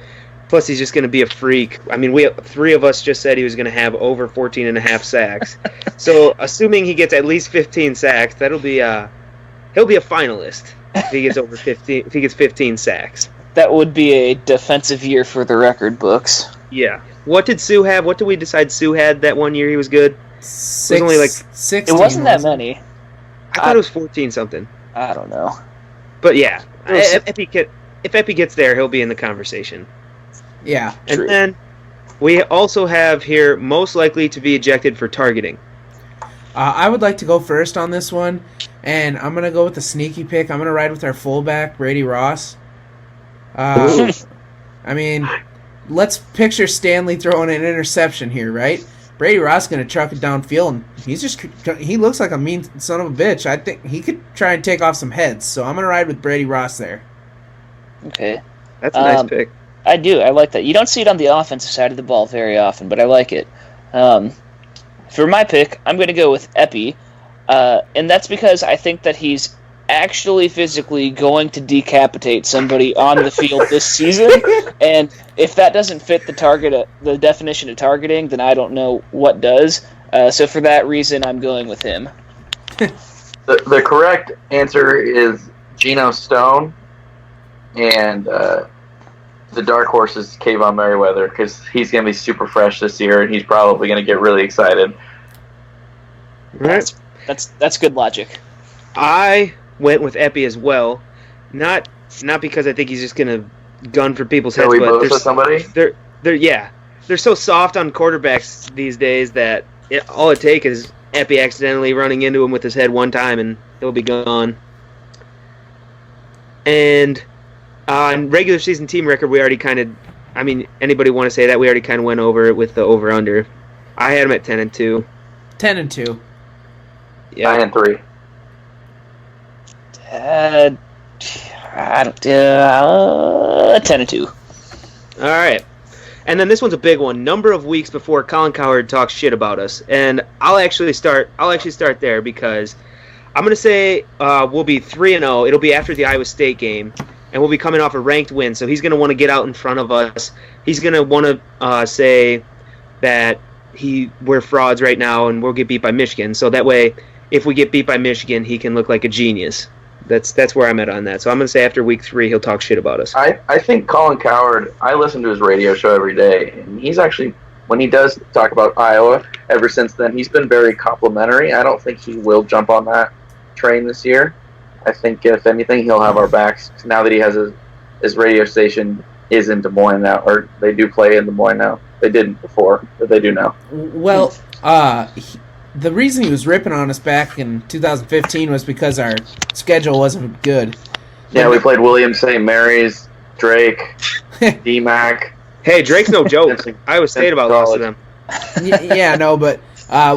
Plus, he's just going to be a freak. I mean, 3 of us just said he was going to have over 14 and a half sacks. So, assuming he gets at least 15 sacks, he'll be a finalist if he gets over 15. If he gets 15 sacks, That would be a defensive year for the record books. yeah. What did Sue have? What did we decide Sue had that one year he was good? Six, It was only like 16, It wasn't that many. I thought it was 14 something. I don't know. But yeah, It was- if Eppy gets there, he'll be in the conversation. Yeah. And True. then we also have here most likely to be ejected for targeting. I would like to go first on this one, and I'm going to go with the sneaky pick. I'm going to ride with our fullback, Brady Ross. I mean, let's picture Stanley throwing an interception here, right? Brady Ross is going to truck it downfield, and he looks like a mean son of a bitch. I think he could try and take off some heads, so I'm going to ride with Brady Ross there. Okay. That's a nice pick. I do. I like that. You don't see it on the offensive side of the ball very often, but I like it. For my pick, I'm going to go with Eppy, and that's because I think that he's actually physically going to decapitate somebody on the field this season, and if that doesn't fit the definition of targeting, then I don't know what does. So for that reason, I'm going with him. The correct answer is Geno Stone, and the dark horse is Kayvon Merriweather because he's going to be super fresh this year, and he's probably going to get really excited. Right. That's good logic. I went with Eppy as well, not because I think he's just gonna gun for people's heads, Joey but Bosa, somebody? they're so soft on quarterbacks these days that all it takes is Eppy accidentally running into him with his head one time and he'll be gone. And on regular season team record, we already kind of, I mean, anybody want to say that? We already kind of went over it with the over-under. I had him at 10-2. 10-2. Yeah. 9-3. I don't. 10-2. All right. And then this one's a big one. Number of weeks before Colin Cowherd talks shit about us, and I'll actually start there because I'm gonna say we'll be 3-0. It'll be after the Iowa State game, and we'll be coming off a ranked win. So he's gonna want to get out in front of us. He's gonna want to say that we're frauds right now, and we'll get beat by Michigan. So that way, if we get beat by Michigan, he can look like a genius. That's where I'm at on that. So I'm going to say after week 3, he'll talk shit about us. I think Colin Cowherd, I listen to his radio show every day, and he's actually, when he does talk about Iowa, ever since then, he's been very complimentary. I don't think he will jump on that train this year. I think if anything, he'll have our backs now that he has his radio station is in Des Moines now, or they do play in Des Moines now. They didn't before, but they do now. Well, the reason he was ripping on us back in 2015 was because our schedule wasn't good. Yeah, we played William St. Mary's, Drake, D-Mac. Hey, Drake's no joke. Iowa State about lost to them. Yeah, no, but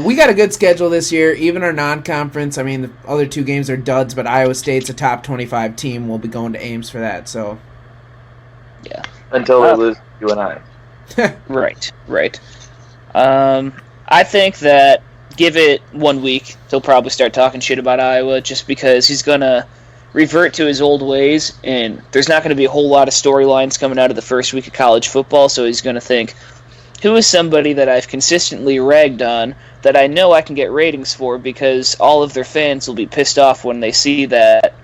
we got a good schedule this year. Even our non-conference, I mean, the other two games are duds, but Iowa State's a top 25 team. We'll be going to Ames for that. So, Yeah. Until they lose you and I. Right. I think that give it 1 week, he'll probably start talking shit about Iowa just because he's going to revert to his old ways, and there's not going to be a whole lot of storylines coming out of the first week of college football, so he's going to think, who is somebody that I've consistently ragged on that I know I can get ratings for because all of their fans will be pissed off when they see that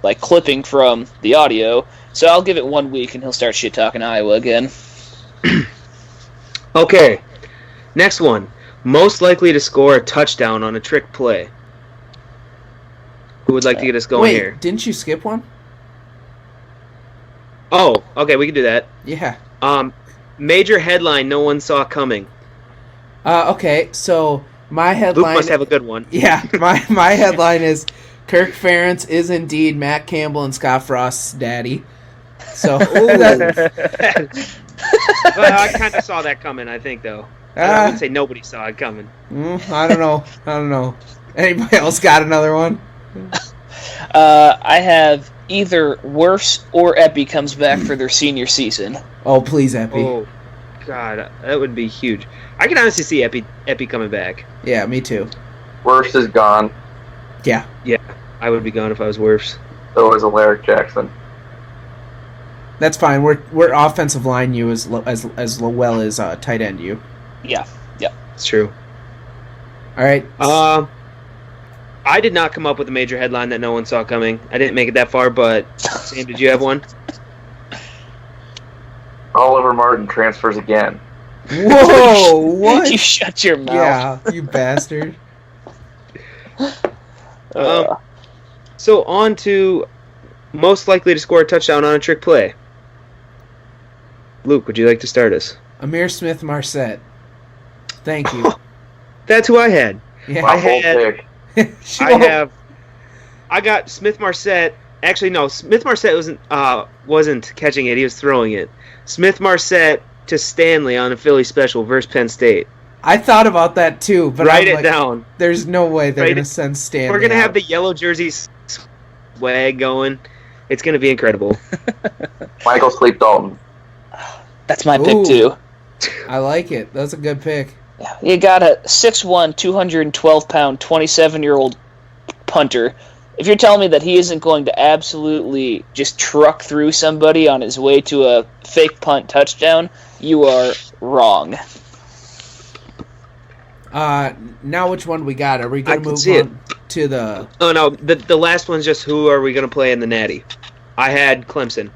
like clipping from the audio. So I'll give it 1 week and he'll start shit talking Iowa again. Okay, next one. Most likely to score a touchdown on a trick play. Who would like to get us going wait, here? didn't you skip one? Oh, okay, we can do that. Yeah. Major headline no one saw coming. Okay, so my headline... Luke must have a good one. Yeah, my headline is Kirk Ferentz is indeed Matt Campbell and Scott Frost's daddy. So Well, I kind of saw that coming, I think, though. I wouldn't say nobody saw it coming. I don't know. Anybody else got another one? I have either Worse or Eppy comes back for their senior season. Oh, please, Eppy. Oh, God, that would be huge. I can honestly see Eppy coming back. Yeah, me too. Worst is gone. Yeah. Yeah, I would be gone if I was Worse. So is Alaric Jackson. That's fine. We're offensive line you as well as tight end you. Yeah. It's true. All right. I did not come up with a major headline that no one saw coming. I didn't make it that far, but Sam, did you have one? Oliver Martin transfers again. Whoa! What? You shut your mouth. Yeah, you bastard. So on to most likely to score a touchdown on a trick play. Luke, would you like to start us? Amir Smith Marset. Thank you. That's who I had. Yeah. My whole pick. I got Smith Marset. Actually, no. Smith Marset wasn't catching it. He was throwing it. Smith Marset to Stanley on a Philly special versus Penn State. I thought about that too, but Write it down. There's no way they're going to send Stanley. We're going to out. have the yellow jersey swag going. It's going to be incredible. Michael Sleep Dalton. That's my pick, too. I like it. That's a good pick. Yeah, you got a 6'1", 212-pound, 27-year-old punter. If you're telling me that he isn't going to absolutely just truck through somebody on his way to a fake punt touchdown, you are wrong. Now which one we got? Are we going to move on to the... Oh, no. The last one's just who are we going to play in the Natty. I had Clemson.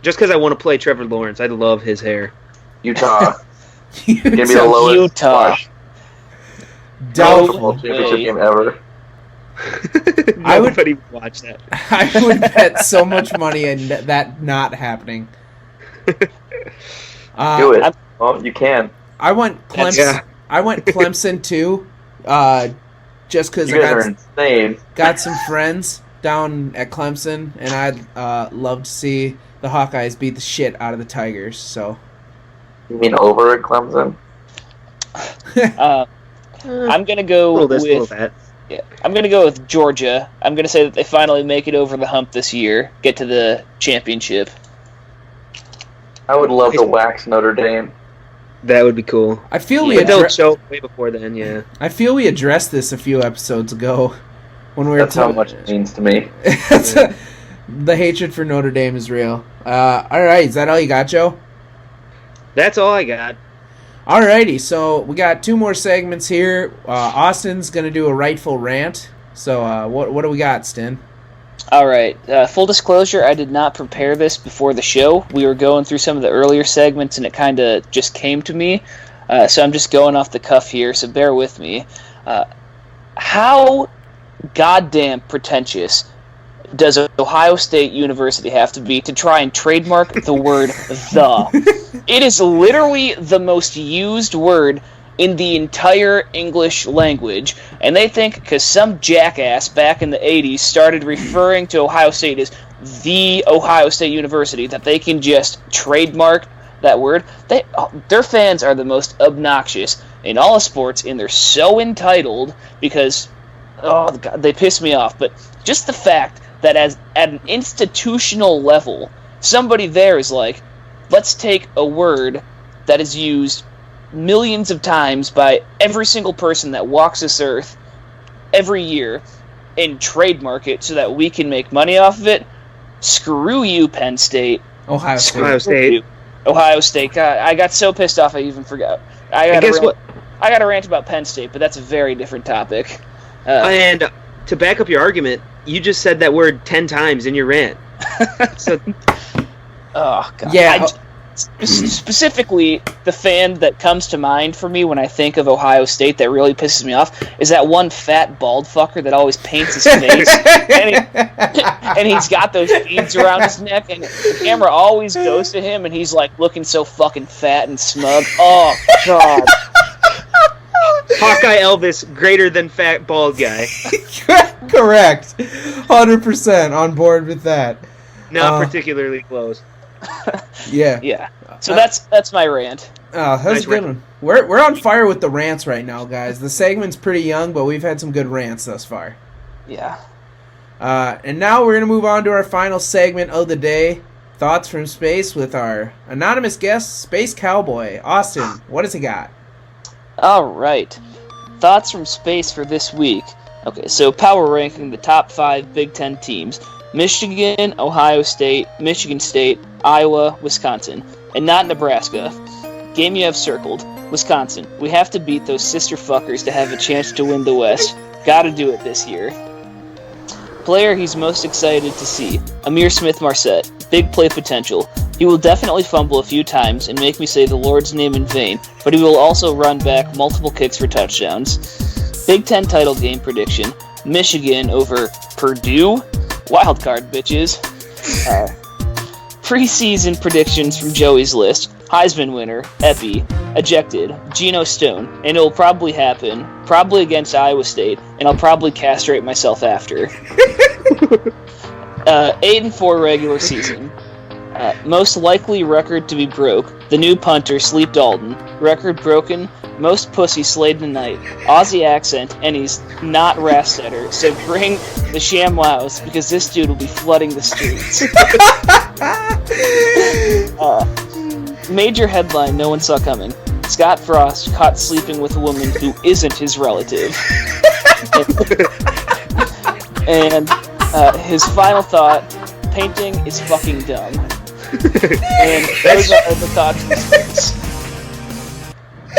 Just because I want to play Trevor Lawrence. I love his hair. Utah. Give me the lowest Utah. football championship game ever. Nobody would watch that. I would bet so much money on that not happening. Do it. Well, you can. I went Clemson. Yeah. I went Clemson too, just because You guys are insane. got some friends down at Clemson, and I'd love to see the Hawkeyes beat the shit out of the Tigers. So. You mean over at Clemson? I'm gonna go I'm gonna go with Georgia. I'm gonna say that they finally make it over the hump this year, get to the championship. I would love to wax Notre Dame. That would be cool. I feel But they'll show way before then, yeah. I feel we addressed this a few episodes ago when we were That's how much it means to me. The hatred for Notre Dame is real. All right, is that all you got, Joe? That's all I got. Alrighty, so we got two more segments here. Austin's going to do a rightful rant. So what do we got, Stin? All right. Full disclosure, I did not prepare this before the show. We were going through some of the earlier segments, and it kind of just came to me. So I'm just going off the cuff here, so bear with me. How goddamn pretentious does Ohio State University have to be to try and trademark the word the? It is literally the most used word in the entire English language, and they think because some jackass back in the 80s started referring to Ohio State as the Ohio State University that they can just trademark that word. Their fans are the most obnoxious in all of sports, and they're so entitled because, oh God, they piss me off. But just the fact that at an institutional level, somebody there is like, let's take a word that is used millions of times by every single person that walks this earth every year and trademark it so that we can make money off of it. Screw you, Penn State. Ohio State. Ohio State. Ohio State. God, I got so pissed off I even forgot. I got a rant about Penn State, but that's a very different topic. And to back up your argument, you just said that word 10 times in your rant. So, oh God. Yeah. Specifically, the fan that comes to mind for me when I think of Ohio State that really pisses me off is that one fat bald fucker that always paints his face, and he's got those beads around his neck, and the camera always goes to him, and he's like looking so fucking fat and smug. Oh God. Hawkeye Elvis, greater than fat bald guy. Correct. 100% on board with that. Not particularly close. Yeah. Yeah. So that's my rant. Oh, that's Nice a good rant. one. We're on fire with the rants right now, guys. The segment's pretty young, but we've had some good rants thus far. Yeah. And now we're going to move on to our final segment of the day. Thoughts from space with our anonymous guest, Space Cowboy. Austin, what has he got? All right. Thoughts from space for this week. Okay, so power ranking the top 5 Big Ten teams. Michigan, Ohio State, Michigan State, Iowa, Wisconsin. And not Nebraska. Game you have circled. Wisconsin. We have to beat those sister fuckers to have a chance to win the West. Gotta do it this year. Player he's most excited to see. Amir Smith-Marset. Big play potential. He will definitely fumble a few times and make me say the Lord's name in vain, but he will also run back multiple kicks for touchdowns. Big Ten title game prediction. Michigan over Purdue. Wild card, bitches. Preseason predictions from Joey's list. Heisman winner, Eppy. Ejected, Geno Stone. And it will probably happen, probably against Iowa State, and I'll probably castrate myself after. 8-4 regular season. Most likely record to be broke. The new punter, Sleep Dalton. Record broken. Most pussy slayed tonight. Aussie accent, and he's not Rastetter. So bring the ShamWows, because this dude will be flooding the streets. Major headline no one saw coming. Scott Frost caught sleeping with a woman who isn't his relative. And his final thought, painting is fucking dumb. And those are the thoughts from space.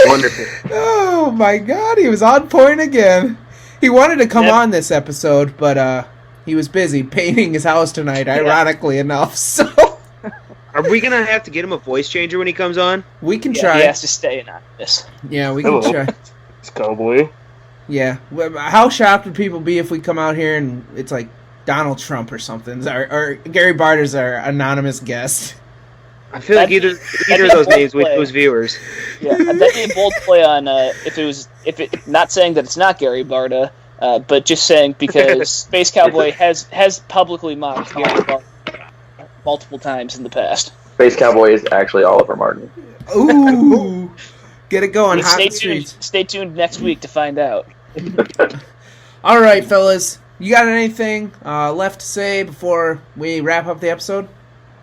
Wonderful. Oh my God, he was on point again. He wanted to come on this episode, but he was busy painting his house tonight, ironically enough, so... Are we going to have to get him a voice changer when he comes on? We can try. He has to stay anonymous. Yeah, we can try. It's Cowboy. Yeah. How shocked would people be if we come out here and it's like Donald Trump or something? Or Gary Barter's our anonymous guest. I feel like either of those names would lose viewers. Yeah, that'd be a bold play on not saying that it's not Gary Barta, but just saying because Space Cowboy has publicly mocked Gary Barta multiple times in the past. Space Cowboy is actually Oliver Martin. Ooh, get it going. Hot Stay streets. tuned. Stay tuned next week to find out. All right, fellas, you got anything left to say before we wrap up the episode?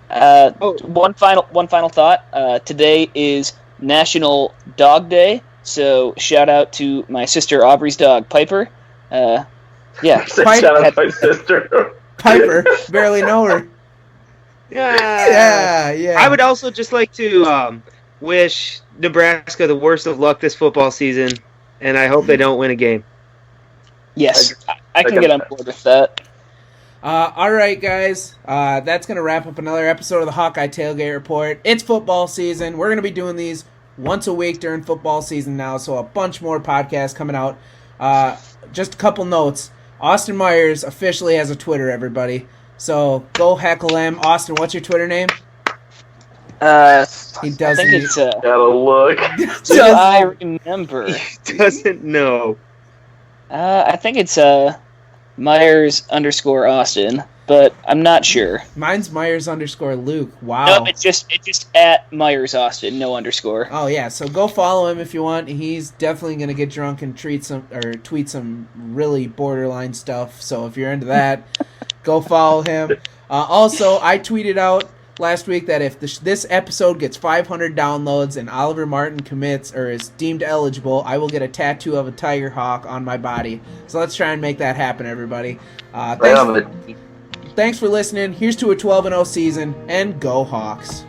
One final thought. Today is National Dog Day, so shout out to my sister Aubrey's dog Piper. Yeah, Shout out to my sister. Piper, barely know her. Yeah. I would also just like to wish Nebraska the worst of luck this football season, and I hope they don't win a game. Yes, I can get on board with that. All right, guys. That's going to wrap up another episode of the Hawkeye Tailgate Report. It's football season. We're going to be doing these once a week during football season now, so a bunch more podcasts coming out. Just a couple notes. Austin Myers officially has a Twitter, everybody. So go heckle him. Austin, what's your Twitter name? He I doesn't. think it's Gotta look. do I remember? He doesn't know. I think it's Myers_Austin, but I'm not sure. Mine's Myers_Luke. Wow. Nope, it's just at Myers Austin, no underscore. Oh yeah, so go follow him if you want. He's definitely gonna get drunk and tweet some really borderline stuff. So if you're into that, go follow him. Also, I tweeted out last week that if this episode gets 500 downloads and Oliver Martin commits or is deemed eligible, I will get a tattoo of a tiger hawk on my body. So let's try and make that happen, everybody. Thanks for listening. Here's to a 12-0 season, and go Hawks.